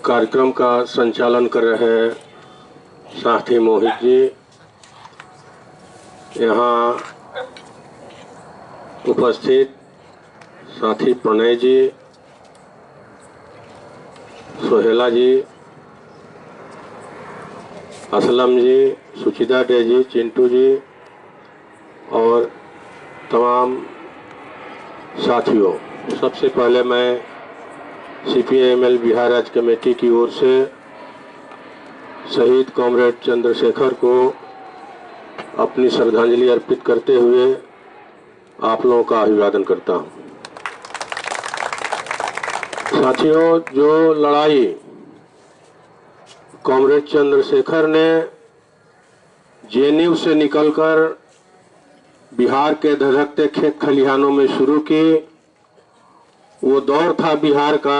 कार्यक्रम का संचालन कर रहे साथी मोहित जी, यहाँ उपस्थित साथी प्रणय जी, सोहेला जी, असलम जी, सुचिता डे जी, चिंटू जी और तमाम साथियों, सबसे पहले मैं CPI-ML बिहार राज्य कमेटी की ओर से शहीद कॉमरेड चंद्रशेखर को अपनी श्रद्धांजलि अर्पित करते हुए आप लोगों का अभिवादन करता हूं। साथियों, जो लड़ाई कॉमरेड चंद्रशेखर ने JNU से निकलकर बिहार के धधकते खेत खलिहानों में शुरू की, वो दौर था बिहार का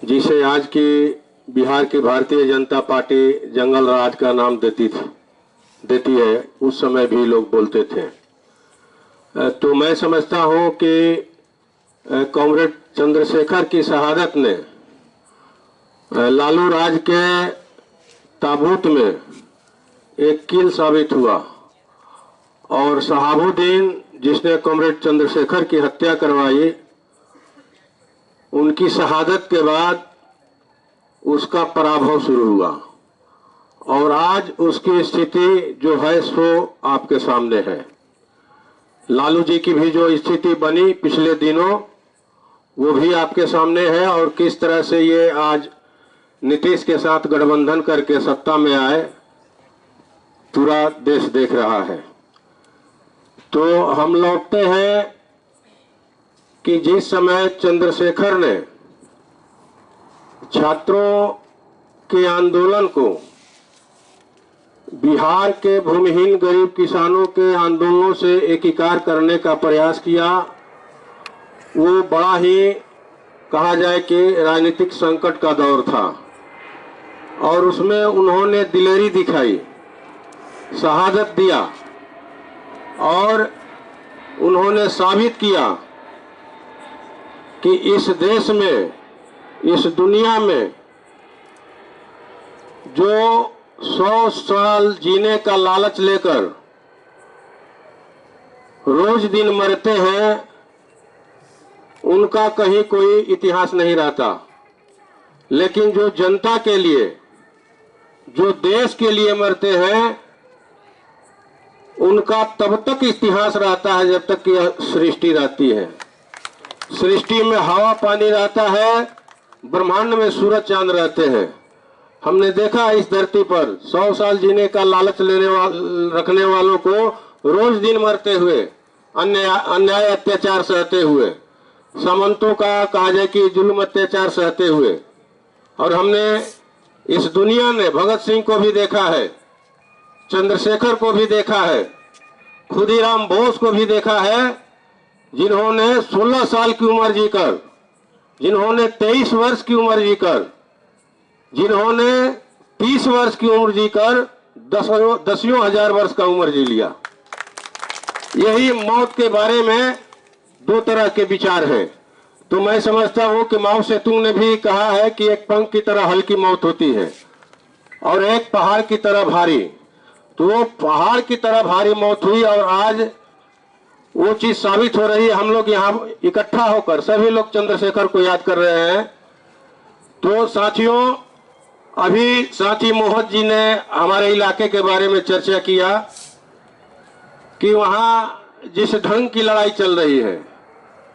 जिसे आज की बिहार की भारतीय जनता पार्टी जंगल राज का नाम देती है। उस समय भी लोग बोलते थे। तो मैं समझता हूं कि कॉमरेड चंद्रशेखर की शहादत ने लालू राज के ताबूत में एक कील साबित हुआ और शहाबुद्दीन जिसने कॉमरेड चंद्रशेखर की हत्या करवाई, उनकी शहादत के बाद उसका पराभव शुरू हुआ और आज उसकी स्थिति जो है सो आपके सामने है। लालू जी की भी जो स्थिति बनी पिछले दिनों वो भी आपके सामने है और किस तरह से ये आज नीतीश के साथ गठबंधन करके सत्ता में आए, पूरा देश देख रहा है। तो हम लौटते हैं कि जिस समय चंद्रशेखर ने छात्रों के आंदोलन को बिहार के भूमिहीन गरीब किसानों के आंदोलनों से एकीकार करने का प्रयास किया, वो बड़ा ही कहा जाए कि राजनीतिक संकट का दौर था और उसमें उन्होंने दिलेरी दिखाई, शहादत दिया और उन्होंने साबित किया कि इस देश में, इस दुनिया में जो 100 साल जीने का लालच लेकर रोज दिन मरते हैं, उनका कहीं कोई इतिहास नहीं रहता। लेकिन जो जनता के लिए, जो देश के लिए मरते हैं, उनका तब तक इतिहास रहता है जब तक कि सृष्टि रहती है। सृष्टि में हवा पानी रहता है, ब्रह्मांड में सूरज चांद रहते हैं। हमने देखा इस धरती पर 100 साल जीने का लालच रखने वालों को रोज दिन मरते हुए, अन्याय अत्याचार सहते हुए, सामंतों का कहा जाए कि जुल्म अत्याचार सहते हुए। और हमने इस दुनिया ने भगत सिंह को भी देखा है, चंद्रशेखर को भी देखा है, खुदीराम बोस को भी देखा है, जिन्होंने 16 साल की उम्र जीकर, जिन्होंने 23 वर्ष की उम्र जीकर, जिन्होंने 30 वर्ष की उम्र जीकर दसियों हजार वर्ष का उम्र जी लिया। यही मौत के बारे में दो तरह के विचार हैं। तो मैं समझता हूं कि माओ सेतुंग ने भी कहा है कि एक पंख की तरह हल्की मौत होती है और एक पहाड़ की तरह भारी। तो वो पहाड़ की तरह भारी मौत हुई और आज वो चीज साबित हो रही है। हम लोग यहाँ इकट्ठा होकर सभी लोग चंद्रशेखर को याद कर रहे हैं। तो साथियों, अभी साथी मोहित जी ने हमारे इलाके के बारे में चर्चा किया कि वहाँ जिस ढंग की लड़ाई चल रही है,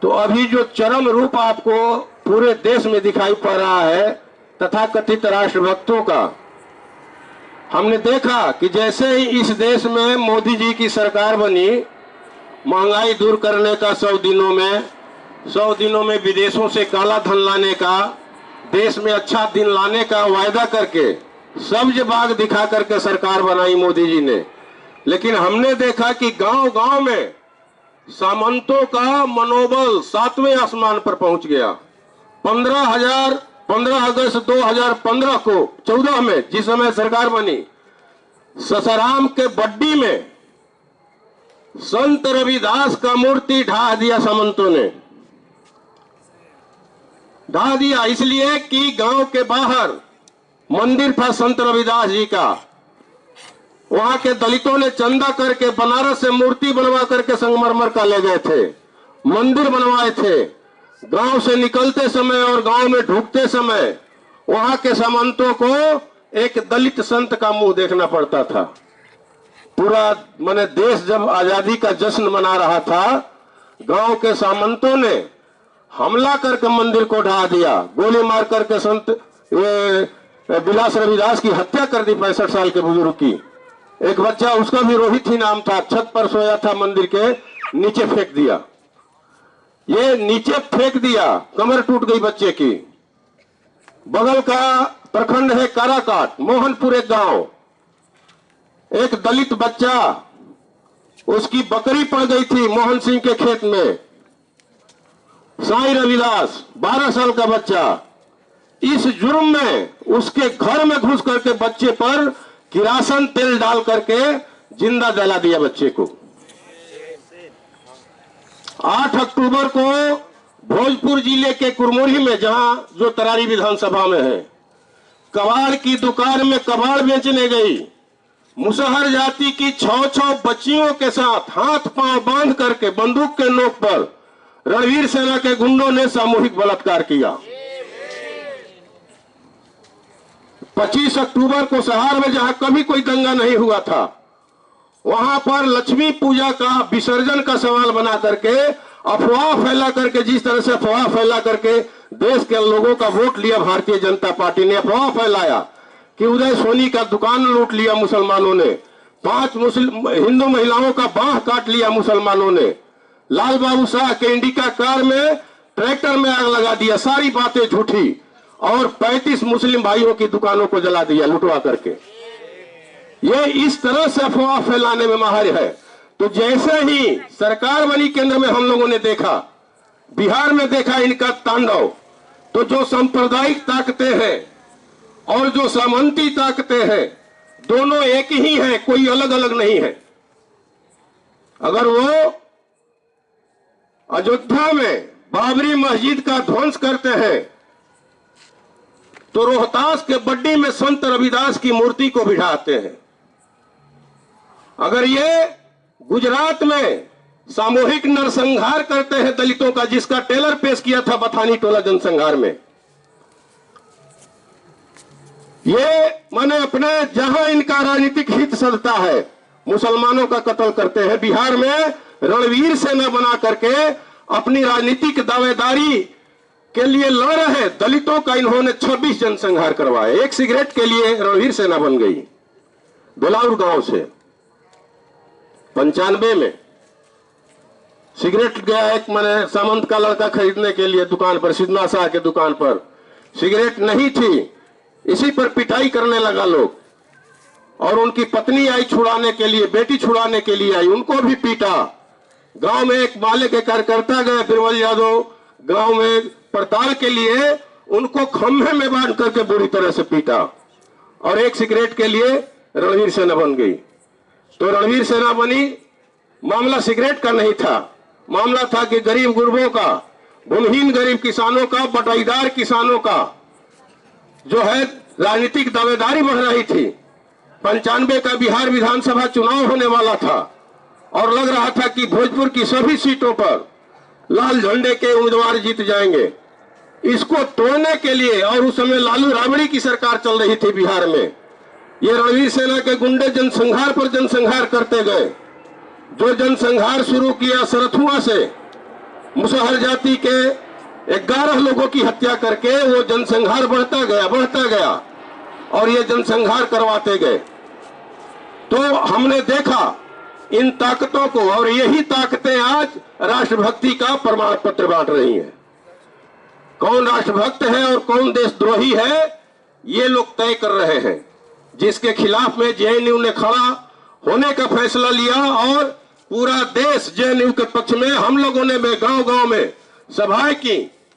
तो अभी जो चरम रूप आपको पूरे देश में दिखाई पड़ रहा है तथाकथित राष्ट्रभक्तों का, हमने देखा कि जैसे ही इस देश में मोदी जी की सरकार बनी, महंगाई दूर करने का 100 दिनों में विदेशों से काला धन लाने का, देश में अच्छा दिन लाने का वायदा करके सब्ज बाग दिखा करके सरकार बनाई मोदी जी ने। लेकिन हमने देखा कि गांव-गांव में सामंतों का मनोबल 7वें आसमान पर पहुंच गया। 15 अगस्त 2015 को 14 में जिस समय सरकार बनी, ससाराम के बड्डी में संत रविदास का मूर्ति ढा दिया सामंतों ने। ढा दिया इसलिए कि गांव के बाहर मंदिर था संत रविदास जी का, वहां के दलितों ने चंदा करके बनारस से मूर्ति बनवा करके संगमरमर का ले गए थे, मंदिर बनवाए थे। गांव से निकलते समय और गांव में ढुकते समय वहां के सामंतों को एक दलित संत का मुंह देखना पड़ता था। पूरा माने देश जब आजादी का जश्न मना रहा था, गांव के सामंतों ने हमला करके मंदिर को ढा दिया, गोली मार करके संत विलास रविदास की हत्या कर दी। 65 साल के बुजुर्ग की, एक बच्चा उसका भी रोहित ही नाम था, छत पर सोया था, मंदिर के नीचे फेंक दिया। ये नीचे फेंक दिया, कमर टूट गई बच्चे की। बगल का प्रखंड है काराकाट, मोहनपुर एक गांव, एक दलित बच्चा, उसकी बकरी पड़ गई थी मोहन सिंह के खेत में। साईं रविदास 12 साल का बच्चा, इस जुर्म में उसके घर में घुस करके बच्चे पर किरासन तेल डाल करके जिंदा जला दिया बच्चे को। 8 अक्टूबर को भोजपुर जिले के कुरमोरी में, जहां जो तरारी विधानसभा में है, कबाड़ की दुकान में कबाड़ बेचने गई मुसहर जाति की 6 बच्चियों के साथ हाथ पांव बांध करके बंदूक के नोक पर रणवीर सेना के गुंडों ने सामूहिक बलात्कार किया। 25 अक्टूबर को सहार में, जहां कभी कोई दंगा नहीं हुआ था, वहां पर लक्ष्मी पूजा का विसर्जन का सवाल बना करके अफवाह फैला करके, जिस तरह से अफवाह फैला करके देश के लोगों का वोट लिया भारतीय जनता पार्टी ने, अफवाह फैलाया कि उदय सोनी का दुकान लूट लिया मुसलमानों ने, 5 हिंदू महिलाओं का बांह काट लिया मुसलमानों ने, लाल बाबू शाह के इंडिका कार में ट्रैक्टर में आग लगा दिया, सारी बातें झूठी, और 35 मुस्लिम भाइयों की दुकानों को जला दिया लुटवा करके। ये इस तरह से अफवाह फैलाने में माहिर है। तो जैसे ही सरकार बनी केंद्र में, हम लोगों ने देखा, बिहार में देखा इनका तांडव। तो जो सांप्रदायिक ताकतें हैं और जो सामंती ताकतें हैं, दोनों एक ही हैं, कोई अलग अलग नहीं है। अगर वो अयोध्या में बाबरी मस्जिद का ध्वंस करते हैं तो रोहतास के बड्डी में संत रविदास की मूर्ति को बिठाते हैं। अगर ये गुजरात में सामूहिक नरसंहार करते हैं दलितों का, जिसका टेलर पेश किया था बथानी टोला जनसंहार में, ये माने अपने जहां इनका राजनीतिक हित सधता है मुसलमानों का कत्ल करते हैं। बिहार में रणवीर सेना बना करके अपनी राजनीतिक दावेदारी के लिए लड़ रहे दलितों का इन्होंने 26 जनसंहार करवाए। एक सिगरेट के लिए रणवीर सेना बन गई। बेलाउर गांव से 95 में सिगरेट गया एक मैंने सामंत का लड़का खरीदने के लिए दुकान पर, सिद्धनाथ शाह के दुकान पर सिगरेट नहीं थी, इसी पर पिटाई करने लगा लोग, और उनकी पत्नी आई छुड़ाने के लिए, बेटी छुड़ाने के लिए आई, उनको भी पीटा। गांव में एक माले के कार्यकर्ता गए बिरबल यादव, गांव में पड़ताल के लिए, उनको खंभे में बांध करके बुरी तरह से पीटा, और एक सिगरेट के लिए रणवीर सेना बन गई। तो रणवीर सेना बनी, मामला सिगरेट का नहीं था, मामला था कि गरीब गुरबों का, भूमिहीन गरीब किसानों का, बटाईदार किसानों का जो है राजनीतिक दावेदारी बढ़ रही थी। 95 का बिहार विधानसभा चुनाव होने वाला था और लग रहा था कि भोजपुर की सभी सीटों पर लाल झंडे के उम्मीदवार जीत जाएंगे। इसको तोड़ने के लिए, और उस समय लालू राबड़ी की सरकार चल रही थी बिहार में, ये रणवीर सेना के गुंडे जनसंहार पर जनसंहार करते गए। जो जनसंहार शुरू किया सरथुआ से, मुसहर जाति के 11 लोगों की हत्या करके, वो जनसंहार बढ़ता गया और ये जनसंहार करवाते गए। तो हमने देखा इन ताकतों को, और यही ताकतें आज राष्ट्रभक्ति का प्रमाण पत्र बांट रही हैं। कौन राष्ट्रभक्त है और कौन देशद्रोही है, ये लोग तय कर रहे हैं। जिसके खिलाफ में जेएनयू ने खड़ा होने का फैसला लिया और पूरा देश जेएनयू के पक्ष में, हम लोगों ने गांव गांव में सभाएं की,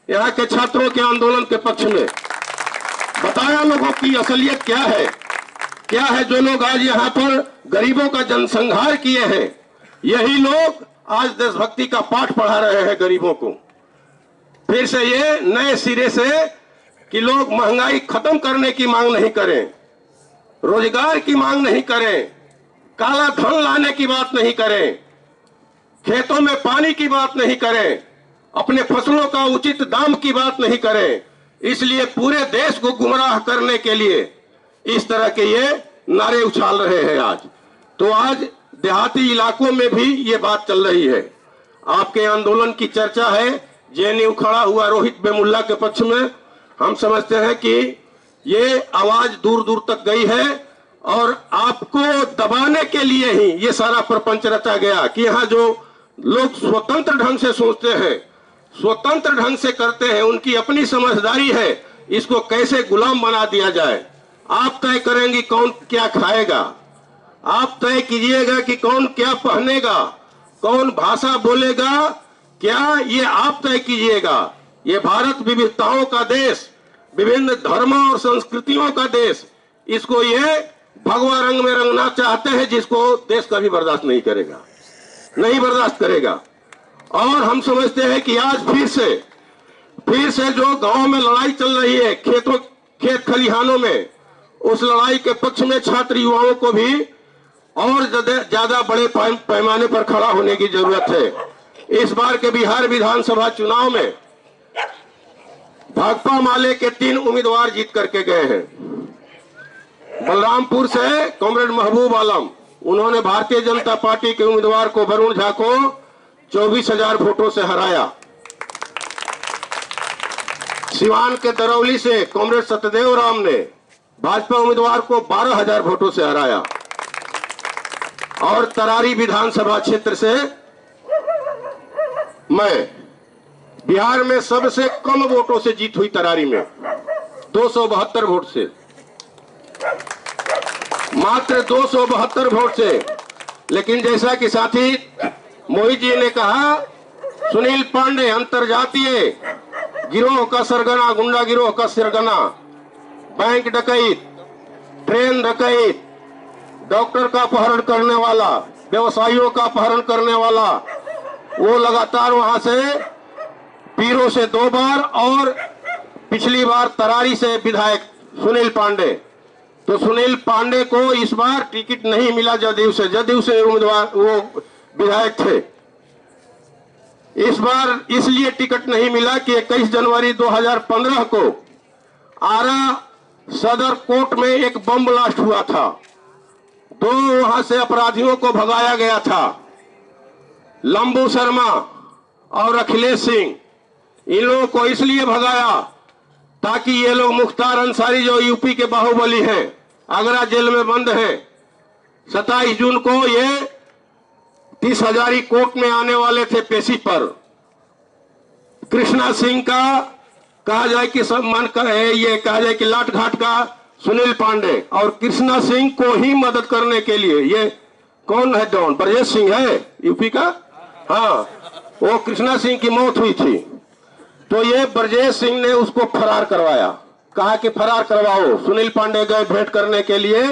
यहाँ के छात्रों के आंदोलन के पक्ष में बताया लोगों की असलियत क्या है। जो लोग आज यहाँ पर गरीबों का जनसंहार किए हैं, यही लोग आज देशभक्ति का पाठ पढ़ा रहे हैं गरीबों को। फिर से ये नए सिरे से कि लोग महंगाई खत्म करने की मांग नहीं करें, रोजगार की मांग नहीं करें, काला धन लाने की बात नहीं करें, खेतों में पानी की बात नहीं करें, अपने फसलों का उचित दाम की बात नहीं करें। इसलिए पूरे देश को गुमराह करने के लिए इस तरह के ये नारे उछाल रहे हैं आज। तो आज देहाती इलाकों में भी ये बात चल रही है। आपके आंदोलन की चर्चा है, जेएनयू खड़ा हुआ रोहित बेमुल्ला के पक्ष में। हम समझते हैं कि ये आवाज दूर दूर तक गई है और आपको दबाने के लिए ही ये सारा प्रपंच रचा गया कि यहाँ जो लोग स्वतंत्र ढंग से सोचते हैं, स्वतंत्र ढंग से करते हैं, उनकी अपनी समझदारी है, इसको कैसे गुलाम बना दिया जाए। आप तय करेंगी कौन क्या खाएगा, आप तय कीजिएगा कि कौन क्या पहनेगा, कौन भाषा बोलेगा, क्या ये आप तय कीजिएगा। ये भारत विविधताओं का देश, विभिन्न धर्मों और संस्कृतियों का देश, इसको ये भगवा रंग में रंगना चाहते हैं, जिसको देश कभी बर्दाश्त नहीं करेगा, नहीं बर्दाश्त करेगा। और हम समझते हैं कि आज फिर से जो गांव में लड़ाई चल रही है, खेत खलिहानों में, उस लड़ाई के पक्ष में छात्र युवाओं को भी और ज्यादा बड़े पैमाने पर खड़ा होने की जरूरत है। इस बार के बिहार विधानसभा चुनाव में भाकपा माले के 3 उम्मीदवार जीत करके गए हैं। बलरामपुर से कॉमरेड महबूब आलम, उन्होंने भारतीय जनता पार्टी के उम्मीदवार को वरुण झा को 24,000 वोटों से हराया। सिवान के दरौली से कॉमरेड सत्यदेव राम ने भाजपा उम्मीदवार को 12,000 वोटों से हराया। और तरारी विधानसभा क्षेत्र से मैं बिहार में सबसे कम वोटों से जीत हुई, तरारी में 272 वोट से, मात्र 272 वोट से। लेकिन जैसा कि साथी मोहित जी ने कहा, सुनील पांडे अंतरजातीय गिरोह का सरगना, गुंडा गिरोह का सरगना, बैंक डकैत, ट्रेन डकैत, डॉक्टर का अपहरण करने वाला, व्यवसायियों का अपहरण करने वाला, वो लगातार वहां से पीरो से 2 बार और पिछली बार तरारी से विधायक सुनील पांडे। तो सुनील पांडे को इस बार टिकट नहीं मिला जदयू से उम्मीदवार वो विधायक थे। इस बार इसलिए टिकट नहीं मिला कि 21 जनवरी 2015 को आरा सदर कोर्ट में एक बम ब्लास्ट हुआ था, 2 वहां से अपराधियों को भगाया गया था, लंबू शर्मा और अखिलेश सिंह। इन लोगों को इसलिए भगाया ताकि ये लोग मुख्तार अंसारी जो यूपी के बाहुबली हैं, आगरा जेल में बंद हैं, 27 जून को ये 30 हजारी कोर्ट में आने वाले थे पेशी पर। कृष्णा सिंह का कहा जाए कि सम्मान का है, ये कहा जाए कि लाट घाट का सुनील पांडे, और कृष्णा सिंह को ही मदद करने के लिए ये कौन है, डॉन ब्रजेश सिंह है यूपी का, हाँ, वो कृष्णा सिंह की मौत हुई थी। तो ये ब्रजेश सिंह ने उसको फरार करवाया, कहा कि फरार करवाओ। सुनील पांडे गए भेंट करने के लिए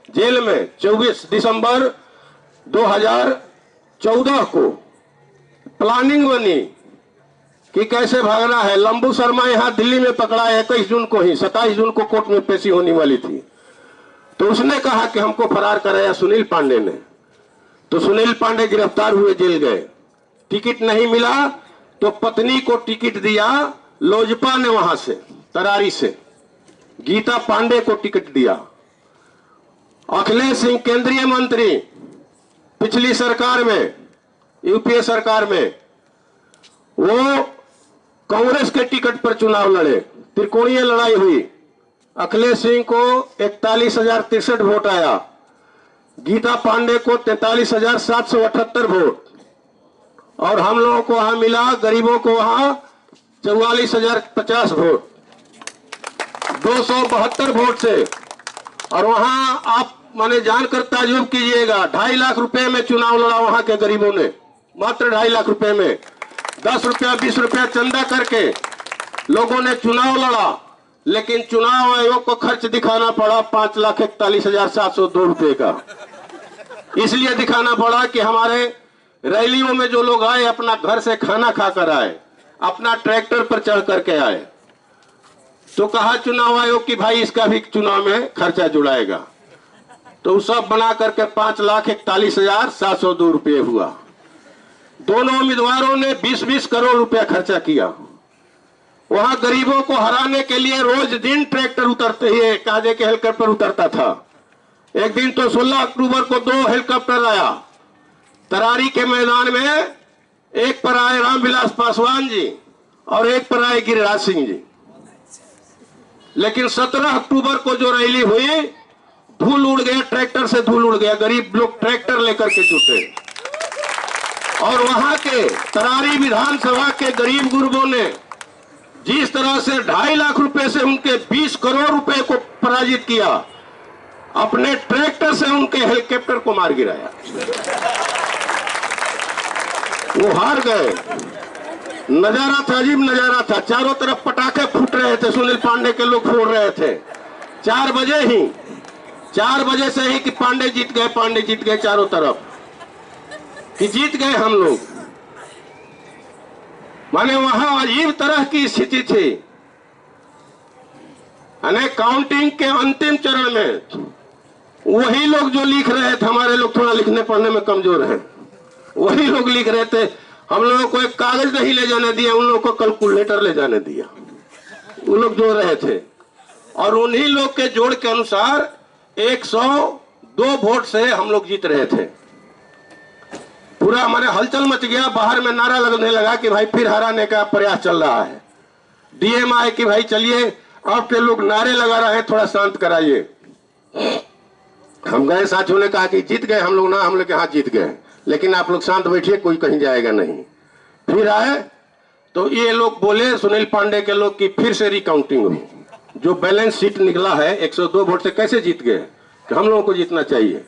जेल में। 24 दिसंबर 2014 को प्लानिंग बनी कि कैसे भागना है। लंबू शर्मा यहाँ दिल्ली में पकड़ा है 21 जून को ही, 27 जून को कोर्ट में पेशी होने वाली थी। तो उसने कहा कि हमको फरार कराया सुनील पांडे ने। तो सुनील पांडे गिरफ्तार हुए, जेल गए, टिकट नहीं मिला तो पत्नी को टिकट दिया लोजपा ने, वहां से तरारी से गीता पांडे को टिकट दिया। अखिलेश सिंह केंद्रीय मंत्री पिछली सरकार में, यूपीए सरकार में, वो कांग्रेस के टिकट पर चुनाव लड़े, त्रिकोणीय लड़ाई हुई। अखिलेश सिंह को 41,063 वोट आया, गीता पांडे को 43,778 वोट, और हम लोगों को वहां मिला, गरीबों को वहां 44,050 वोट, 272 वोट से। और वहां आप माने जानकर ताज्जुब कीजिएगा, 2.5 लाख रुपए में चुनाव लड़ा वहां के गरीबों ने, मात्र 2.5 लाख रुपए में 10 रुपया 20 रुपया चंदा करके लोगों ने चुनाव लड़ा। लेकिन चुनाव आयोग को खर्च दिखाना पड़ा 5,41,702 रुपए का। इसलिए दिखाना पड़ा कि हमारे रैलियों में जो लोग आए अपना घर से खाना खाकर आए, अपना ट्रैक्टर पर चढ़ करके आए। तो कहा चुनाव आयोग कि भाई इसका भी चुनाव में खर्चा जुड़ाएगा। तो सब बना करके 5,41,702 रुपये हुआ। दोनों उम्मीदवारों ने 20-20 करोड़ रुपया खर्चा किया। वहां गरीबों को हराने के लिए रोज दिन ट्रैक्टर उतरते ही काजे के हेलीकॉप्टर उतरता था। एक दिन तो 16 अक्टूबर को 2 हेलीकॉप्टर आया। तरारी के मैदान में एक पर आए रामविलास पासवान जी और एक पर आए गिरिराज सिंह जी। लेकिन 17 अक्टूबर को जो रैली हुई, धूल उड़ गया, ट्रैक्टर से धूल उड़ गया। गरीब लोग ट्रैक्टर लेकर के जुटे और वहां के तरारी विधानसभा के गरीब गुरबों ने जिस तरह से 2.5 लाख रुपए से उनके 20 करोड़ रुपए को पराजित किया, अपने ट्रैक्टर से उनके हेलीकॉप्टर को मार गिराया। वो हार गए। नजारा था, अजीब नजारा था। चारों तरफ पटाखे फूट रहे थे, सुनील पांडे के लोग फोड़ रहे थे। 4 बजे से ही कि पांडे जीत गए चारों तरफ, कि जीत गए हम लोग। माने वहां अजीब तरह की स्थिति थी। काउंटिंग के अंतिम चरण में वही लोग जो लिख रहे थे, हमारे लोग थोड़ा लिखने पढ़ने में कमजोर हैं, वही लोग लिख रहे थे। हम लोगों को एक कागज नहीं ले जाने दिया, उन लोगों को कैलकुलेटर ले जाने दिया। वो लोग जोड़ रहे थे और उन्हीं लोग के जोड़ के अनुसार 102 वोट से हम लोग जीत रहे थे। पूरा हमारे हलचल मच गया। बाहर में नारा लगने लगा कि भाई फिर हराने का प्रयास चल रहा है। डीएम आए कि भाई चलिए, आपके लोग नारे लगा रहे हैं, थोड़ा शांत कराइए। हम गए, साथियों ने कहा कि जीत गए हम लोग ना। हम लोग के हाथ जीत गए, लेकिन आप लोग शांत बैठिए, कोई कहीं जाएगा नहीं। फिर आए तो ये लोग बोले, सुनील पांडे के लोग, कि फिर से रिकाउंटिंग हुई। जो बैलेंस शीट निकला है 102 वोट से कैसे जीत गए, कि हम लोगों को जीतना चाहिए।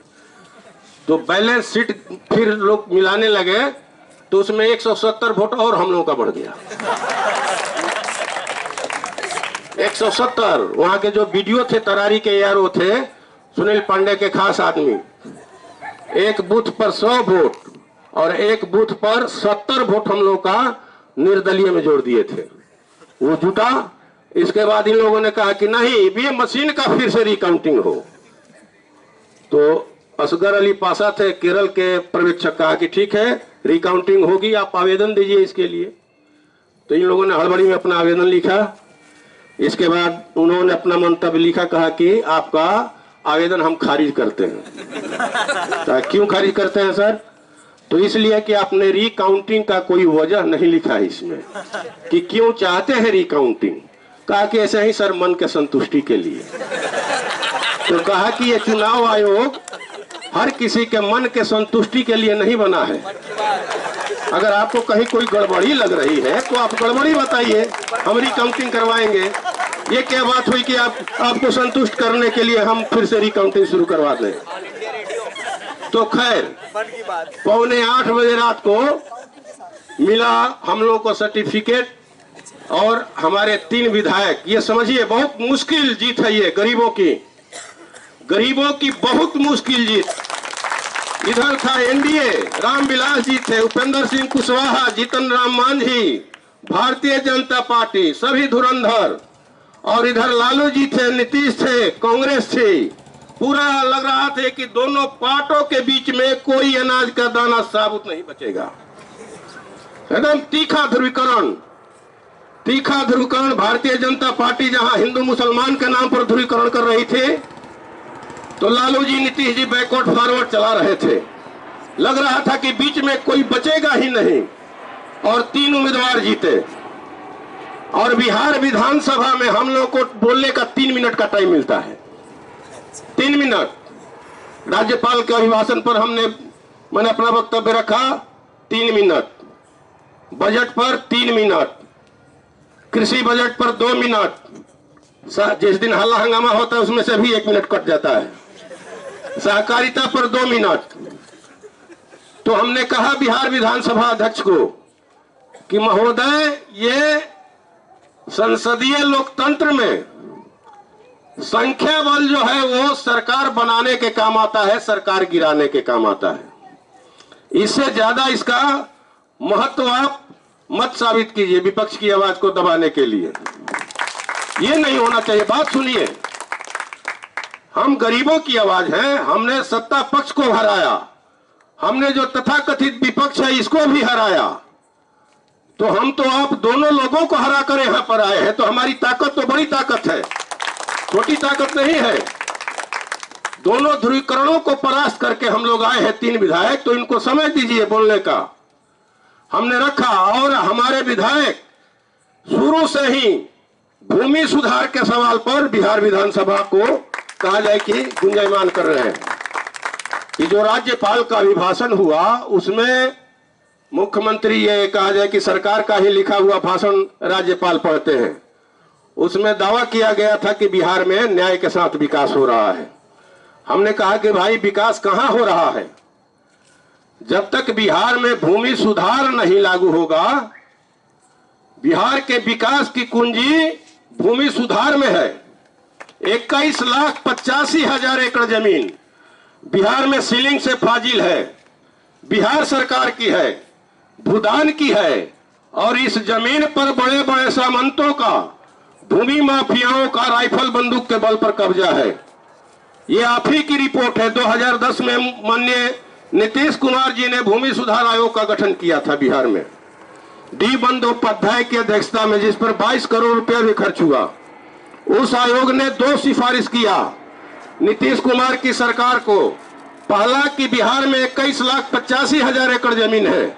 तो बैलेंस शीट फिर लोग मिलाने लगे तो उसमें 170 वोट और हम लोगों का बढ़ गया। 170। वहां के जो वीडियो थे, तरारी के यारो थे, सुनील पांडे के खास आदमी, एक बूथ पर 100 वोट और एक बूथ पर 70 वोट हम लोग का निर्दलीय में जोड़ दिए थे। वो जुटा। इसके बाद इन लोगों ने कहा कि नहीं, ये मशीन का फिर से रिकाउंटिंग हो। तो असगर अली पासा थे, केरल के पर्यवेक्षक, कहा कि ठीक है रिकाउंटिंग होगी, आप आवेदन दीजिए इसके लिए। तो इन लोगों ने हड़बड़ी में अपना आवेदन लिखा। इसके बाद उन्होंने अपना मंतव्य लिखा, कहा कि आपका आवेदन हम खारिज करते हैं। तो क्यों खारिज करते हैं सर? तो इसलिए कि आपने रिकाउंटिंग का कोई वजह नहीं लिखा है इसमें, कि क्यों चाहते हैं रिकाउंटिंग। कहा कि ऐसे ही सर, मन के संतुष्टि के लिए। तो कहा कि ये चुनाव आयोग हर किसी के मन के संतुष्टि के लिए नहीं बना है। अगर आपको कहीं कोई गड़बड़ी लग रही है तो आप गड़बड़ी बताइए, हम रिकाउंटिंग करवाएंगे। ये क्या बात हुई कि आपको संतुष्ट करने के लिए हम फिर से रिकाउंटिंग शुरू करवा दें। तो खैर 7:45 बजे रात को मिला हम लोगों को सर्टिफिकेट और हमारे 3 विधायक। ये समझिए बहुत मुश्किल जीत है ये, गरीबों की बहुत मुश्किल जीत। इधर था एनडीए, रामविलास जी थे, उपेंद्र सिंह कुशवाहा, जीतन राम मांझी, भारतीय जनता पार्टी, सभी धुरंधर, और इधर लालू जी थे, नीतीश थे, कांग्रेस थी। पूरा लग रहा था कि दोनों पार्टों के बीच में कोई अनाज का दाना साबुत नहीं बचेगा। एकदम तीखा ध्रुवीकरण। भारतीय जनता पार्टी जहां हिंदू मुसलमान के नाम पर ध्रुवीकरण कर रही थी, तो लालू जी, नीतीश जी बैकवर्ड फॉरवर्ड चला रहे थे। लग रहा था कि बीच में कोई बचेगा ही नहीं, और 3 उम्मीदवार जीते। और बिहार विधानसभा में हम लोग को बोलने का 3 मिनट का टाइम मिलता है। 3 मिनट। राज्यपाल के अभिभाषण पर मैंने अपना वक्तव्य रखा 3 मिनट, बजट पर 3 मिनट, कृषि बजट पर 2 मिनट, जिस दिन हल्ला हंगामा होता है उसमें से भी 1 मिनट कट जाता है, सहकारिता पर 2 मिनट। तो हमने कहा बिहार विधानसभा अध्यक्ष को कि महोदय, ये संसदीय लोकतंत्र में संख्या बल जो है वो सरकार बनाने के काम आता है, सरकार गिराने के काम आता है। इससे ज्यादा इसका महत्व आप मत साबित कीजिए विपक्ष की आवाज को दबाने के लिए। ये नहीं होना चाहिए। बात सुनिए, हम गरीबों की आवाज है, हमने सत्ता पक्ष को हराया, हमने जो तथाकथित विपक्ष है इसको भी हराया, तो हम तो आप दोनों लोगों को हरा कर यहां पर आए हैं, तो हमारी ताकत तो बड़ी ताकत है, छोटी ताकत नहीं है। दोनों ध्रुवीकरणों को परास्त करके हम लोग आए हैं 3 विधायक, तो इनको समय दीजिए बोलने का। हमने रखा और हमारे विधायक शुरू से ही भूमि सुधार के सवाल पर बिहार विधानसभा को कहा जाए कि गुंजायमान कर रहे हैं। कि जो राज्यपाल का अभिभाषण हुआ उसमें मुख्यमंत्री, ये कहा जाए कि सरकार का ही लिखा हुआ भाषण राज्यपाल पढ़ते हैं, उसमें दावा किया गया था कि बिहार में न्याय के साथ विकास हो रहा है। हमने कहा कि भाई विकास कहां हो रहा है? जब तक बिहार में भूमि सुधार नहीं लागू होगा, बिहार के विकास की कुंजी भूमि सुधार में है। 21,85,000 एकड़ जमीन बिहार में सीलिंग से फाजिल है, बिहार सरकार की है, भूदान की है, और इस जमीन पर बड़े बड़े सामंतों का, भूमि माफियाओं का राइफल बंदूक के बल पर कब्जा है। ये आप ही की रिपोर्ट है। 2010 में माननीय नीतीश कुमार जी ने भूमि सुधार आयोग का गठन किया था बिहार में, डी बंदोपाध्याय की अध्यक्षता में, जिस पर 22 करोड़ रुपया भी खर्च हुआ। उस आयोग ने 2 सिफारिश किया नीतीश कुमार की सरकार को। पहला कि बिहार में 21,85,000 एकड़ जमीन है,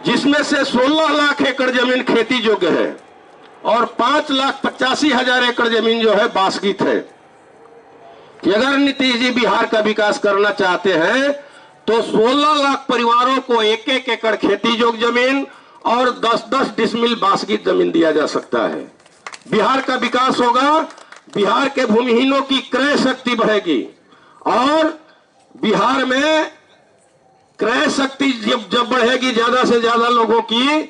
जिसमें से 16 लाख एकड़ जमीन खेती योग्य है और 5,85,000 एकड़ जमीन जो है बासगीत है। कि अगर नीतीश जी बिहार का विकास करना चाहते हैं तो 16 लाख परिवारों को 1-1 एकड़ खेती योग्य जमीन और 10-10 डिसमिल बासगीत जमीन दिया जा सकता है। बिहार का विकास होगा, बिहार के भूमिहीनों की क्रय शक्ति बढ़ेगी, और बिहार में क्रय शक्ति जब बढ़ेगी ज्यादा से ज्यादा लोगों की,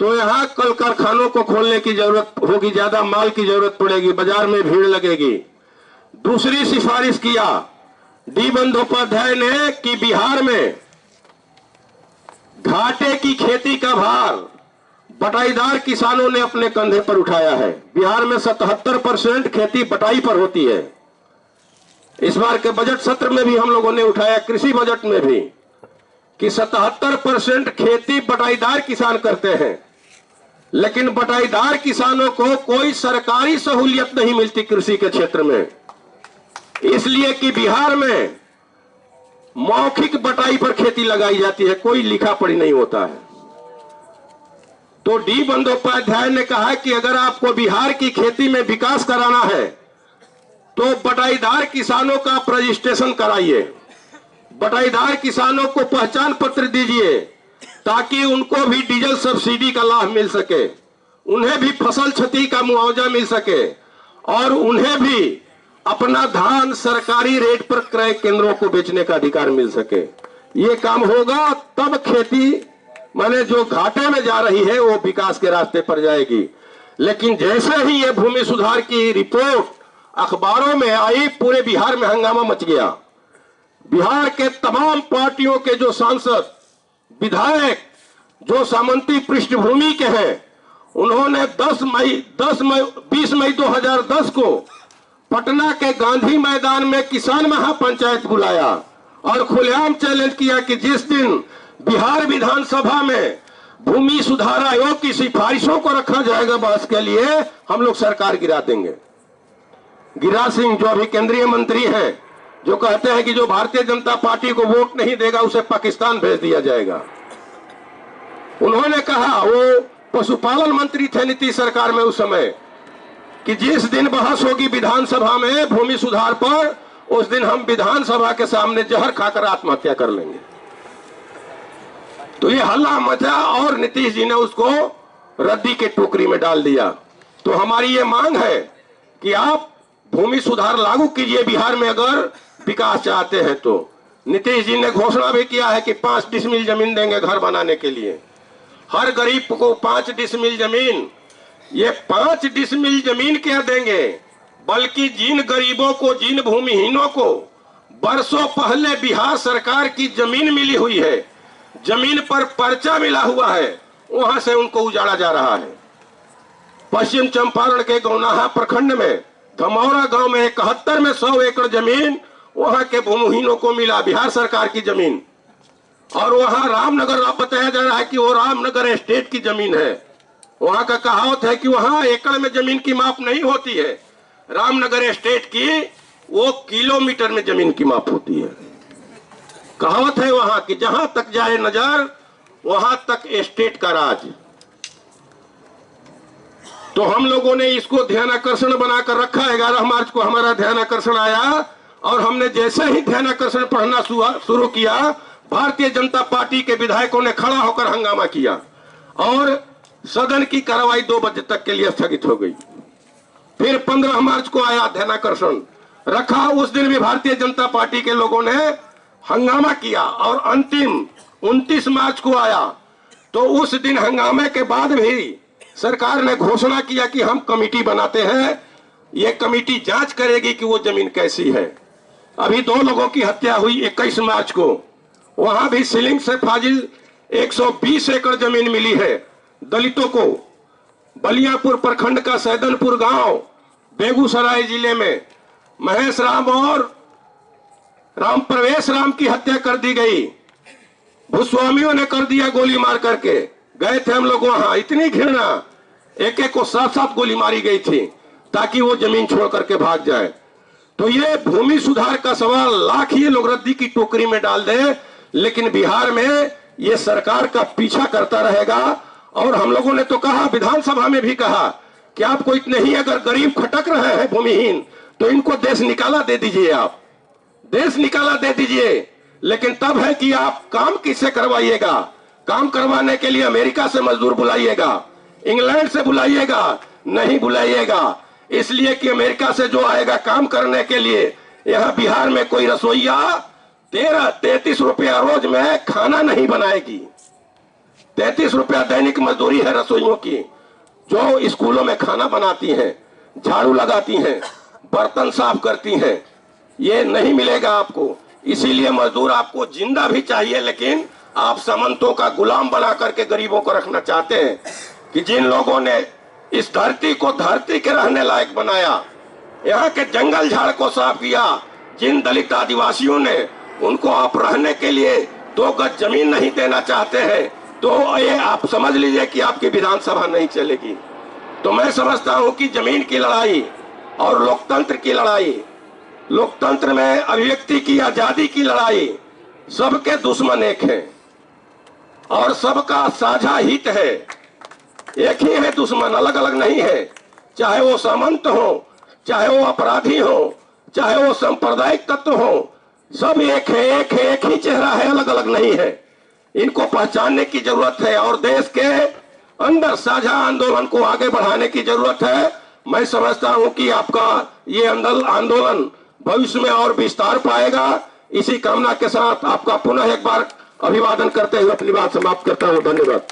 तो यहाँ कल कारखानों को खोलने की जरूरत होगी, ज्यादा माल की जरूरत पड़ेगी, बाजार में भीड़ लगेगी। दूसरी सिफारिश किया डी बंदोपाध्याय ने कि बिहार में घाटे की खेती का भार बटाईदार किसानों ने अपने कंधे पर उठाया है। बिहार में 77% खेती बटाई पर होती है। इस बार के बजट सत्र में भी हम लोगों ने उठाया, कृषि बजट में भी, कि 77% खेती बटाईदार किसान करते हैं, लेकिन बटाईदार किसानों को कोई सरकारी सहूलियत नहीं मिलती कृषि के क्षेत्र में, इसलिए कि बिहार में मौखिक बटाई पर खेती लगाई जाती है, कोई लिखा पढ़ी नहीं होता है। तो डी बंदोपाध्याय ने कहा कि अगर आपको बिहार की खेती में विकास कराना है तो बटाईदार किसानों का रजिस्ट्रेशन कराइए, बटाईदार किसानों को पहचान पत्र दीजिए, ताकि उनको भी डीजल सब्सिडी का लाभ मिल सके, उन्हें भी फसल क्षति का मुआवजा मिल सके, और उन्हें भी अपना धान सरकारी रेट पर क्रय केंद्रों को बेचने का अधिकार मिल सके। ये काम होगा तब खेती माने जो घाटे में जा रही है वो विकास के रास्ते पर जाएगी। लेकिन जैसे ही ये भूमि सुधार की रिपोर्ट अखबारों में आई, पूरे बिहार में हंगामा मच गया। बिहार के तमाम पार्टियों के जो सांसद, विधायक जो सामंती पृष्ठभूमि के हैं, उन्होंने 20 मई 2010 को पटना के गांधी मैदान में किसान महापंचायत बुलाया और खुलेआम चैलेंज किया कि जिस दिन बिहार विधानसभा में भूमि सुधार आयोग की सिफारिशों को रखा जाएगा बहस के लिए, हम लोग सरकार गिरा देंगे। गिरिराज सिंह जो अभी केंद्रीय मंत्री हैं, जो कहते हैं कि जो भारतीय जनता पार्टी को वोट नहीं देगा उसे पाकिस्तान भेज दिया जाएगा। उन्होंने कहा, वो पशुपालन मंत्री थे नीतीश सरकार में उस समय, कि जिस दिन बहस होगी विधानसभा में भूमि सुधार पर, उस दिन हम विधानसभा के सामने जहर खाकर आत्महत्या कर लेंगे। तो ये हल्ला मचा और नीतीश जी ने उसको रद्दी के टोकरी में डाल दिया। तो हमारी ये मांग है कि आप भूमि सुधार लागू कीजिए बिहार में अगर विकास चाहते हैं तो। नीतीश जी ने घोषणा भी किया है कि 5 डिसमिल जमीन देंगे घर बनाने के लिए, हर गरीब को 5 डिसमिल जमीन। ये 5 डिसमिल जमीन क्या देंगे, बल्कि जिन गरीबों को, जिन भूमिहीनों को बरसों पहले बिहार सरकार की जमीन मिली हुई है, जमीन पर पर्चा मिला हुआ है, वहां से उनको उजाड़ा जा रहा है। पश्चिम चंपारण के गौनाहा प्रखंड में धमौरा गांव में 71 में 100 एकड़ जमीन वहां के भूमिहीनों को मिला, बिहार सरकार की जमीन। और वहां रामनगर बताया जा रहा है कि वो रामनगर एस्टेट की जमीन है। वहां का कहावत है कि वहां एकड़ में जमीन की माप नहीं होती है, रामनगर एस्टेट की वो किलोमीटर में जमीन की माप होती है। कहावत है वहां की जहां तक जाए नजर वहां तक एस्टेट का राज। तो हम लोगों ने इसको ध्यानाकर्षण बनाकर रखा। 11 मार्च को हमारा ध्यानाकर्षण आया और हमने जैसे ही ध्यानाकर्षण पढ़ना शुरू किया, भारतीय जनता पार्टी के विधायकों ने खड़ा होकर हंगामा किया और सदन की कार्रवाई 2 बजे तक के लिए स्थगित हो गई। फिर 15 मार्च को आया ध्यानाकर्षण रखा, उस दिन भी भारतीय जनता पार्टी के लोगों ने हंगामा किया और अंतिम 29 मार्च को आया। तो उस दिन हंगामे के बाद भी सरकार ने घोषणा किया कि हम कमेटी बनाते हैं, ये कमेटी जांच करेगी कि वो जमीन कैसी है। अभी 2 लोगों की हत्या हुई 21 मार्च को, वहां भी सीलिंग से फाजिल 120 एकड़ जमीन मिली है दलितों को। बलियापुर प्रखंड का सैदनपुर गांव बेगूसराय जिले में महेश राम और राम प्रवेश राम की हत्या कर दी गई। भूस्वामियों ने कर दिया गोली मार करके। गए थे हम लोग वहां, इतनी घृणा, एक एक को 7-7 गोली मारी गई थी ताकि वो जमीन छोड़ करके भाग जाए। तो ये भूमि सुधार का सवाल लाख ये लोग रद्दी की टोकरी में डाल दे, लेकिन बिहार में ये सरकार का पीछा करता रहेगा। और हम लोगों ने तो कहा, विधानसभा में भी कहा कि आपको इतने ही अगर गरीब खटक रहे हैं भूमिहीन, तो इनको देश निकाला दे दीजिए, आप देश निकाला दे दीजिए। लेकिन तब है कि आप काम किससे करवाइएगा। काम करवाने के लिए अमेरिका से मजदूर बुलाइएगा, इंग्लैंड से बुलाइएगा, नहीं बुलाइएगा। इसलिए कि अमेरिका से जो आएगा काम करने के लिए, यहाँ बिहार में कोई रसोईया 33 रुपया रोज में खाना नहीं बनाएगी। 33 रुपया दैनिक मजदूरी है रसोइयों की, जो स्कूलों में खाना बनाती हैं, झाड़ू लगाती हैं, बर्तन साफ करती हैं। ये नहीं मिलेगा आपको। इसीलिए मजदूर आपको जिंदा भी चाहिए, लेकिन आप सामंतों का गुलाम बना करके गरीबों को रखना चाहते हैं। कि जिन लोगों ने इस धरती को धरती के रहने लायक बनाया, यहाँ के जंगल झाड़ को साफ किया, जिन दलित आदिवासियों ने उनको आप रहने के लिए 2 गज जमीन नहीं देना चाहते हैं, तो ये आप समझ लीजिए कि आपकी विधानसभा नहीं चलेगी। तो मैं समझता हूं कि जमीन की लड़ाई और लोकतंत्र की लड़ाई, लोकतंत्र में अभिव्यक्ति की आजादी की लड़ाई, सबके दुश्मन एक हैं और सबका साझा हित है। एक ही है दुश्मन, अलग अलग नहीं है। चाहे वो सामंत हो, चाहे वो अपराधी हो, चाहे वो सांप्रदायिक तत्व हो, सब एक है, एक ही चेहरा है, अलग अलग नहीं है। इनको पहचानने की जरूरत है और देश के अंदर साझा आंदोलन को आगे बढ़ाने की जरूरत है। मैं समझता हूं कि आपका ये आंदोलन भविष्य में और विस्तार पाएगा। इसी कामना के साथ आपका पुनः एक बार अभिवादन करते हुए अपनी बात समाप्त करता हूं। धन्यवाद।